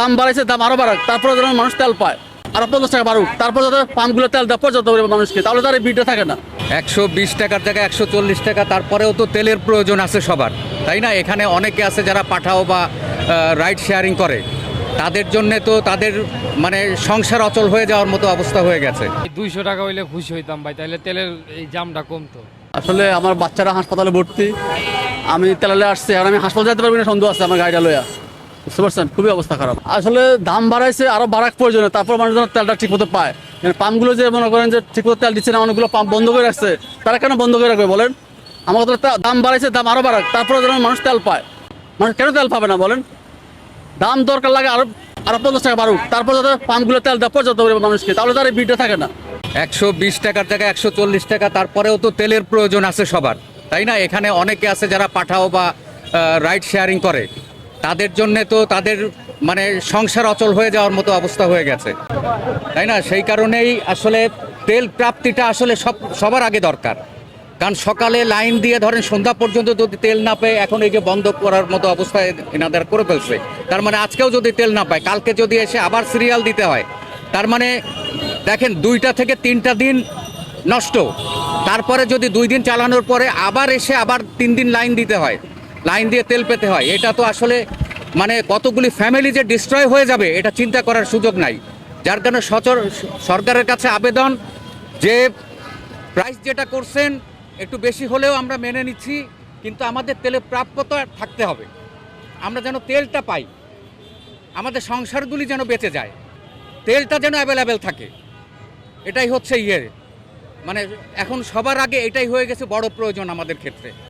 দাম বাড়াইছে, দাম আরো বাড়াক, তারপরে যেন মানুষ তেল পায়, আরো 50 টাকা বাড়ুক, তারপর যাতে পাম্পগুলো তেল দেওয়া পর্যাপ্ত পরিমাণ মানুষকে, তাহলে তার এই ভিড়টা থাকে না। 120 টাকার জায়গায় 140 টাকা, তারপরেও তো তেলের প্রয়োজন আছে সবার, তাই না? এখানে অনেকে আছে যারা পাঠাও বা রাইড শেয়ারিং করে, তাদের জন্যে তো তাদের মানে সংসার অচল হয়ে যাওয়ার মতো অবস্থা হয়ে গেছে। 200 টাকা হইলে খুশি হইতাম ভাই, তাহলে তেলের এই জামটা কমতো। আসলে আমার বাচ্চারা হাসপাতালে ভর্তি, আমি তেলালে আসছি, আর আমি হাসপাতালে যেতে পারবি না, সন্দেহ আছে আমার গাড়িটা লইয়া, বুঝতে পারছেন? খুবই অবস্থা খারাপ। আসলে দাম বাড়াইছে, আরো বাড়াক প্রয়োজনে, তারপর মানুষ যেন তেলটা ঠিক মতো পায়। পাম্পগুলো যে মনে করেন যে ঠিক মতো তেল দিচ্ছে না, অনেকগুলো পাম্প বন্ধ করে রাখছে, তারা কেন বন্ধ করে রাখবে বলেন? আমার কথা, দাম বাড়াইছে, দাম আরো বাড়াক, তারপরে যেন মানুষ তেল পায়। মানুষ কেন তেল পাবে না বলেন? দাম দরকার লাগে আরো 50 টাকা বাড়ুক, তারপর যাতে পাম্পগুলো তেল দেওয়া পর্যাপ্ত পরিমাণ মানুষকে, তাহলে তার এই ভিড়টা থাকে না। 120 টাকার জায়গায় 140 টাকা, তারপরেও তো তেলের প্রয়োজন আছে সবার, তাই না? এখানে অনেকে আছে যারা পাঠাও বা রাইড শেয়ারিং করে, তাদের জন্যে তো তাদের মানে সংসার অচল হয়ে যাওয়ার মতো অবস্থা হয়ে গেছে, তাই না? সেই কারণেই আসলে তেল প্রাপ্তিটা আসলে সবার আগে দরকার। কারণ সকালে লাইন দিয়ে ধরেন সন্ধ্যা পর্যন্ত যদি তেল না পায়, এখন এই যে বন্ধ করার মতো অবস্থায় এনাদের করে ফেলছে, তার মানে আজকেও যদি তেল না পায়, কালকে যদি এসে আবার সিরিয়াল দিতে হয়, তার মানে দেখেন 2টা থেকে 3টা দিন নষ্ট। তারপরে যদি 2 দিন চালানোর পরে আবার এসে আবার 3 দিন লাইন দিতে হয়, লাইন দিয়ে তেল পেতে হয়, এটা তো আসলে মানে কতগুলি ফ্যামিলি যে ডিস্ট্রয় হয়ে যাবে এটা চিন্তা করার সুযোগ নাই। যার কারণে সরকারের কাছে আবেদন যে প্রাইস যেটা করছেন একটু বেশি হলেও আমরা মেনে নিচ্ছি, কিন্তু আমাদের তেলের প্রাপ্যতা থাকতে হবে, আমরা যেন তেলটা পাই, আমাদের সংসারগুলি যেন বেঁচে যায়, তেলটা যেন অ্যাভেলেবেল থাকে, এটাই হচ্ছে মানে এখন সবার আগে এটাই হয়ে গেছে বড় প্রয়োজন আমাদের ক্ষেত্রে।